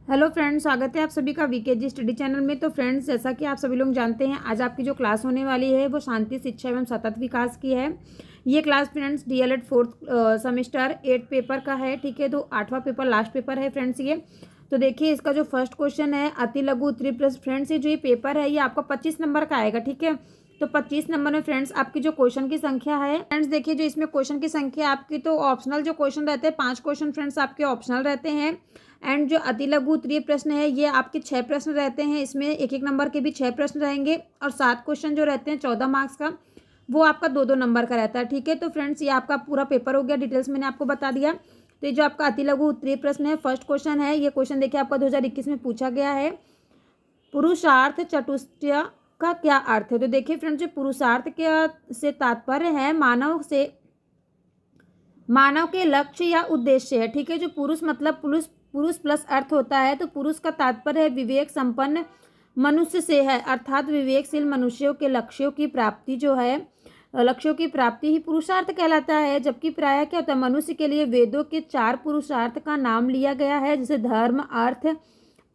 Hello friends, स्वागत है आप सभी का वीकेजी स्टडी चैनल में। तो फ्रेंड्स, जैसा कि आप सभी लोग जानते हैं, आज आपकी जो क्लास होने वाली है वो शांति, शिक्षा एवं सतत विकास की है। ये class friends DElEd fourth semester 8 paper का है। ठीक है, तो 8वां पेपर लास्ट पेपर है फ्रेंड्स ये। तो देखिए, इसका जो फर्स्ट क्वेश्चन है अति लघु उत्तरी प्रश्न। फ्रेंड्स, ये जो ये पेपर है ये आपका 25 नंबर का आएगा। ठीक है, तो 25 नंबर में फ्रेंड्स आपकी जो क्वेश्चन की संख्या है, फ्रेंड्स देखिए, जो इसमें क्वेश्चन की संख्या आपकी, तो ऑप्शनल जो क्वेश्चन रहते हैं 5 क्वेश्चन फ्रेंड्स आपके ऑप्शनल रहते हैं। एंड जो अति लघु उत्तरीय प्रश्न है ये आपके 6 प्रश्न रहते हैं। इसमें एक एक नंबर के भी 6 प्रश्न रहेंगे और 7 क्वेश्चन जो रहते हैं 14 मार्क्स का, वो आपका 2-2 नंबर का रहता है। ठीक है, तो फ्रेंड्स ये आपका पूरा पेपर हो गया, डिटेल्स मैंने आपको बता दिया। तो ये जो आपका अति लघु उत्तरीय प्रश्न है, फर्स्ट क्वेश्चन है, ये क्वेश्चन देखिए आपका 2021 में पूछा गया है। पुरुषार्थ चतुष्टय का क्या अर्थ है? तो देखिए फ्रेंड्स, जो पुरुषार्थ के से तात्पर्य है मानव के लक्ष्य या उद्देश्य है। ठीक है, जो पुरुष मतलब पुरुष प्लस अर्थ होता है, तो पुरुष का तात्पर्य है विवेक संपन्न मनुष्य से है, अर्थात विवेकशील मनुष्यों के लक्ष्यों की प्राप्ति जो है, लक्ष्यों की प्राप्ति ही पुरुषार्थ कहलाता है। जबकि प्रायः क्या होता है, मनुष्य के लिए वेदों के 4 पुरुषार्थ का नाम लिया गया है, जैसे धर्म, अर्थ,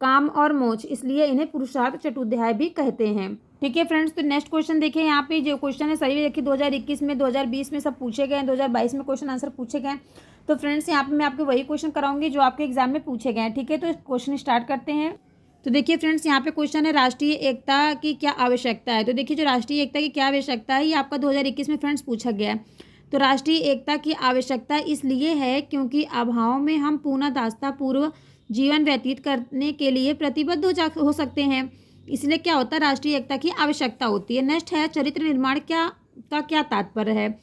काम और मोक्ष, इसलिए इन्हें पुरुषार्थ चतुर्ध्याय भी कहते हैं। ठीक है फ्रेंड्स, तो नेक्स्ट क्वेश्चन देखिए, यहाँ पे जो क्वेश्चन है सभी देखिए 2021 में, 2020 में सब पूछे गए हैं, 2022 में क्वेश्चन आंसर पूछे गए हैं। तो फ्रेंड्स यहाँ पे मैं आपको वही क्वेश्चन कराऊंगी जो आपके एग्जाम में पूछे गए हैं। ठीक है, तो क्वेश्चन स्टार्ट करते हैं। तो देखिए फ्रेंड्स, यहाँ पे क्वेश्चन है राष्ट्रीय एकता की क्या आवश्यकता है? तो देखिए, जो राष्ट्रीय एकता की क्या आवश्यकता है ये आपका 2021 में फ्रेंड्स पूछा गया है। तो राष्ट्रीय एकता की आवश्यकता इसलिए है क्योंकि अभाव में हम पूर्णदासता पूर्व जीवन व्यतीत करने के लिए प्रतिबद्ध हो सकते हैं, इसलिए क्या होता है, राष्ट्रीय एकता की आवश्यकता होती है। नेक्स्ट है चरित्र निर्माण का क्या तात्पर्य है?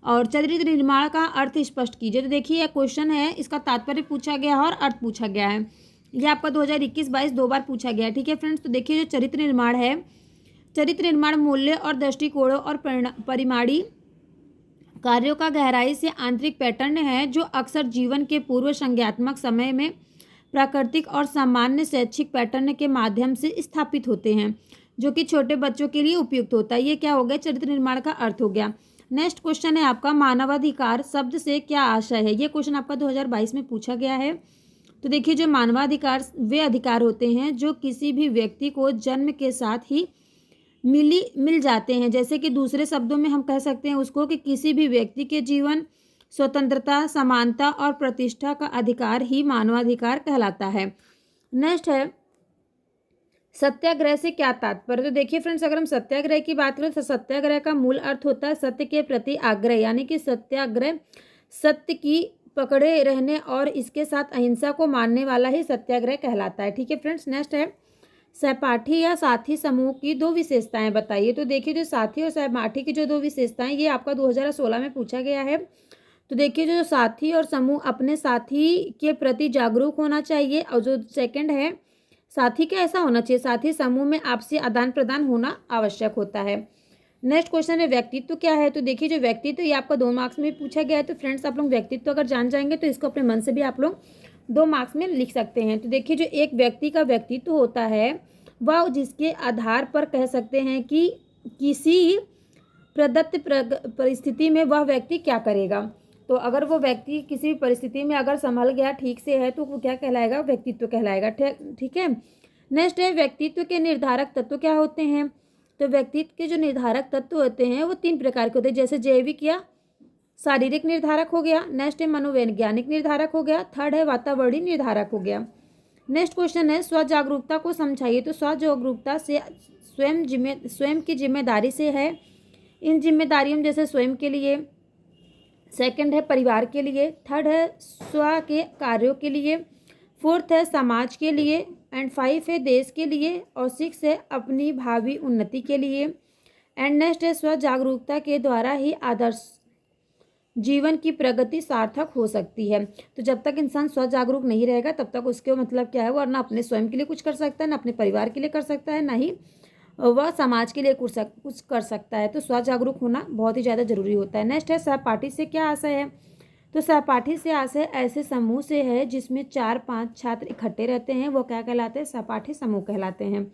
और चरित्र निर्माण का अर्थ स्पष्ट कीजिए। तो देखिए, यह क्वेश्चन है, इसका तात्पर्य पूछा गया है और अर्थ पूछा गया है। यह आपका 2021-22 दो बार पूछा गया है। ठीक है फ्रेंड्स, तो देखिए, जो चरित्र निर्माण है, चरित्र निर्माण मूल्य और दृष्टिकोणों और परिमाणी कार्यों का गहराई से आंतरिक पैटर्न है, जो अक्सर जीवन के पूर्व संज्ञात्मक समय में प्राकृतिक और सामान्य शैक्षिक पैटर्न के माध्यम से स्थापित होते हैं, जो कि छोटे बच्चों के लिए उपयुक्त होता है। ये क्या हो गया, चरित्र निर्माण का अर्थ हो गया। नेक्स्ट क्वेश्चन है आपका मानवाधिकार शब्द से क्या आशय है? ये क्वेश्चन आपका 2022 में पूछा गया है। तो देखिए, जो मानवाधिकार वे अधिकार होते हैं जो किसी भी व्यक्ति को जन्म के साथ ही मिल जाते हैं। जैसे कि दूसरे शब्दों में हम कह सकते हैं उसको कि किसी भी व्यक्ति के जीवन, स्वतंत्रता, समानता और प्रतिष्ठा का अधिकार ही मानवाधिकार कहलाता है। नेक्स्ट है सत्याग्रह से क्या तात्पर्य? तो देखिए फ्रेंड्स, अगर हम सत्याग्रह की बात करें तो सत्याग्रह का मूल अर्थ होता है सत्य के प्रति आग्रह, यानी कि सत्याग्रह सत्य की पकड़े रहने और इसके साथ अहिंसा को मानने वाला ही सत्याग्रह कहलाता है। ठीक है फ्रेंड्स, नेक्स्ट है सहपाठी या साथी समूह की 2 विशेषताएं बताइए। तो देखिए, जो साथी और सहपाठी की जो 2 विशेषताएं, ये आपका 2016 में पूछा गया है। तो देखिए, जो साथी और समूह अपने साथी के प्रति जागरूक होना चाहिए, और जो सेकंड है साथी का ऐसा होना चाहिए, साथी समूह में आपसी आदान प्रदान होना आवश्यक होता है। नेक्स्ट क्वेश्चन है व्यक्तित्व क्या है? तो देखिए, जो व्यक्तित्व ये आपका 2 मार्क्स में पूछा गया है। तो फ्रेंड्स, आप लोग व्यक्तित्व अगर जान जाएंगे तो इसको अपने मन से भी आप लोग 2 मार्क्स में लिख सकते हैं। तो देखिए, जो एक व्यक्ति का व्यक्तित्व होता है वह जिसके आधार पर कह सकते हैं कि किसी प्रदत्त परिस्थिति में वह व्यक्ति क्या करेगा। तो अगर वो व्यक्ति किसी भी परिस्थिति में अगर संभल गया, ठीक से है, तो वो क्या कहलाएगा, व्यक्तित्व कहलाएगा। ठीक है। नेक्स्ट है व्यक्तित्व के निर्धारक तत्व क्या होते हैं? तो व्यक्तित्व के जो निर्धारक तत्व होते हैं वो 3 प्रकार के होते हैं, जैसे जैविक या शारीरिक निर्धारक हो गया। नेक्स्ट है मनोवैज्ञानिक निर्धारक हो गया। थर्ड है वातावरणीय निर्धारक हो गया। नेक्स्ट क्वेश्चन है स्व जागरूकता को समझाइए। तो स्व जागरूकता से स्वयं की जिम्मेदारी से है। इन जिम्मेदारियों में जैसे स्वयं के लिए, सेकंड है परिवार के लिए, थर्ड है स्व के कार्यों के लिए, फोर्थ है समाज के लिए, एंड 5 है देश के लिए, और 6 है अपनी भावी उन्नति के लिए। एंड नेक्स्ट है स्व जागरूकता के द्वारा ही आदर्श जीवन की प्रगति सार्थक हो सकती है। तो जब तक इंसान स्व जागरूक नहीं रहेगा तब तक उसके मतलब क्या है, वो ना अपने स्वयं के लिए कुछ कर सकता है, ना अपने परिवार के लिए कर सकता है, ना ही वह समाज के लिए कुछ कर सकता है। तो स्व जागरूक होना बहुत ही ज़्यादा जरूरी होता है। नेक्स्ट है सहपाठी से क्या आशय है? तो सहपाठी से आशय ऐसे समूह से है जिसमें 4-5 छात्र इकट्ठे रहते हैं, वो क्या कहलाते हैं, सहपाठी समूह कहलाते हैं।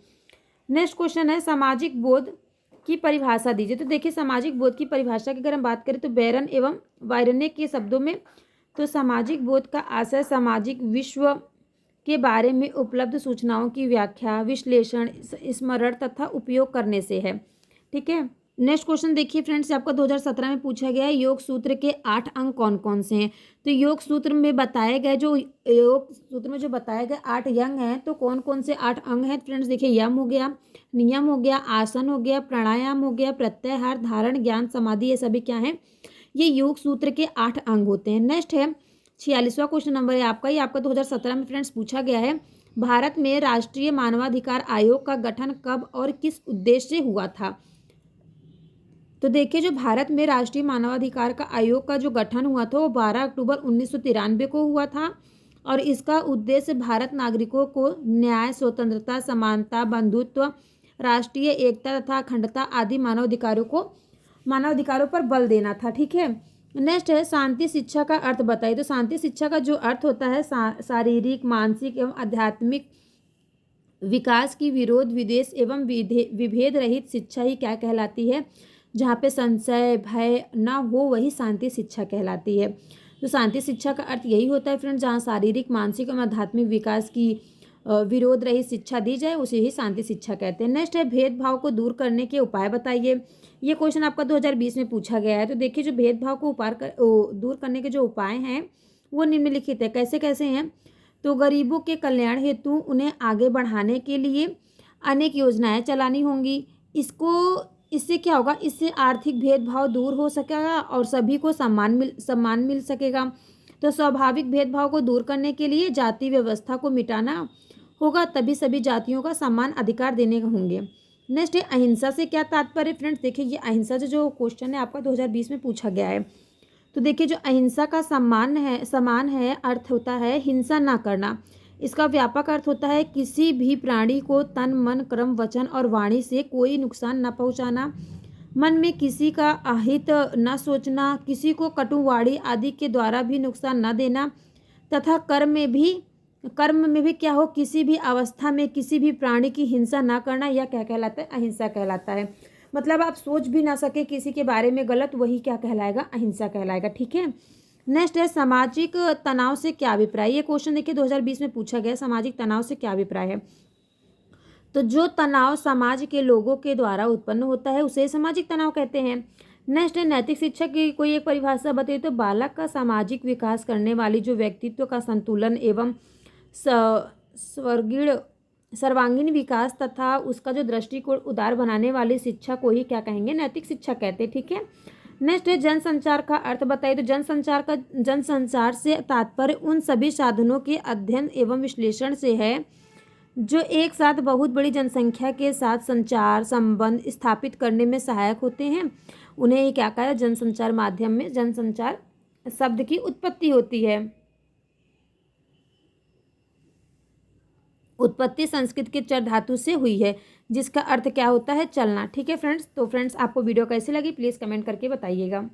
नेक्स्ट क्वेश्चन है सामाजिक बोध की परिभाषा दीजिए। तो देखिए, सामाजिक बोध की परिभाषा की अगर हम बात करें तो बेरन एवं वायरने के शब्दों में, तो सामाजिक बोध का आशय सामाजिक विश्व के बारे में उपलब्ध सूचनाओं की व्याख्या, विश्लेषण, स्मरण तथा उपयोग करने से है। ठीक है। नेक्स्ट क्वेश्चन देखिए फ्रेंड्स, आपका 2017 में पूछा गया है योग सूत्र के 8 अंग कौन कौन से हैं। तो योग सूत्र में बताए गए जो 8 अंग हैं, तो कौन कौन से 8 अंग हैं फ्रेंड्स देखिए, यम हो गया, नियम हो गया, आसन हो गया, प्राणायाम हो गया, प्रत्याहार, धारण, ज्ञान, समाधि, ये सभी क्या हैं, ये योग सूत्र के 8 अंग होते हैं। नेक्स्ट है 46वां क्वेश्चन नंबर है आपका, ये आपका 2017 में फ्रेंड्स पूछा गया है, भारत में राष्ट्रीय मानवाधिकार आयोग का गठन कब और किस उद्देश्य से हुआ था। तो देखिए जो भारत में राष्ट्रीय मानवाधिकार का आयोग का जो गठन हुआ था वो 12 अक्टूबर 1993 को हुआ था, और इसका उद्देश्य भारत नागरिकों को न्याय, स्वतंत्रता, समानता, बंधुत्व, राष्ट्रीय एकता तथा अखंडता आदि मानवाधिकारों पर बल देना था। ठीक है। नेक्स्ट है शांति शिक्षा का अर्थ बताइए। तो शांति शिक्षा का जो अर्थ होता है शारीरिक, मानसिक एवं आध्यात्मिक विकास की विरोध, विद्वेष एवं विभेद रहित शिक्षा ही क्या कहलाती है, जहाँ पे संशय, भय ना हो, वही शांति शिक्षा कहलाती है। तो शांति शिक्षा का अर्थ यही होता है फ्रेंड्स, जहाँ शारीरिक, मानसिक और आध्यात्मिक विकास की विरोध रहित शिक्षा दी जाए, उसे ही शांति शिक्षा कहते हैं। नेक्स्ट है भेदभाव को दूर करने के उपाय बताइए। ये क्वेश्चन आपका 2020 में पूछा गया है। तो देखिए जो भेदभाव को दूर करने के जो उपाय हैं वो निम्नलिखित है। कैसे कैसे हैं, तो गरीबों के कल्याण हेतु उन्हें आगे बढ़ाने के लिए अनेक योजनाएं चलानी होंगी। इससे क्या होगा, इससे आर्थिक भेदभाव दूर हो सकेगा और सभी को सम्मान मिल सकेगा। तो स्वाभाविक भेदभाव को दूर करने के लिए जाति व्यवस्था को मिटाना होगा, तभी सभी जातियों का समान अधिकार देने होंगे। नेक्स्ट है अहिंसा से क्या तात्पर्य फ्रेंड्स। देखिए ये अहिंसा से जो क्वेश्चन है आपका 2020 में पूछा गया है। तो देखिए जो अहिंसा का समान है अर्थ होता है हिंसा ना करना। इसका व्यापक अर्थ होता है किसी भी प्राणी को तन, मन, कर्म, वचन और वाणी से कोई नुकसान न पहुंचाना, मन में किसी का अहित न सोचना, किसी को कटुवाणी आदि के द्वारा भी नुकसान न देना, तथा कर्म में भी क्या हो, किसी भी अवस्था में किसी भी प्राणी की हिंसा ना करना, यह क्या कहलाता है, अहिंसा कहलाता है। मतलब आप सोच भी ना सके किसी के बारे में गलत, वही क्या कहलाएगा, अहिंसा कहलाएगा। ठीक है। नेक्स्ट है सामाजिक तनाव से क्या अभिप्राय। ये क्वेश्चन देखिए 2020 में पूछा गया, सामाजिक तनाव से क्या अभिप्राय है। तो जो तनाव समाज के लोगों के द्वारा उत्पन्न होता है उसे सामाजिक तनाव कहते हैं। नेक्स्ट है नैतिक शिक्षा की कोई एक परिभाषा बताइए। तो बालक का सामाजिक विकास करने वाली जो व्यक्तित्व का संतुलन एवं सर्वांगीण विकास तथा उसका जो दृष्टिकोण उदार बनाने वाली शिक्षा को ही क्या कहेंगे, नैतिक शिक्षा कहते हैं। ठीक है। नेक्स्ट है जनसंचार का अर्थ बताइए। तो जनसंचार से तात्पर्य उन सभी साधनों के अध्ययन एवं विश्लेषण से है जो एक साथ बहुत बड़ी जनसंख्या के साथ संचार संबंध स्थापित करने में सहायक होते हैं। उन्हें ये क्या कहा है, जनसंचार माध्यम में जनसंचार शब्द की उत्पत्ति होती है। उत्पत्ति संस्कृत के चर धातु से हुई है, जिसका अर्थ क्या होता है, चलना। ठीक है फ्रेंड्स। तो फ्रेंड्स आपको वीडियो कैसी लगी प्लीज़ कमेंट करके बताइएगा।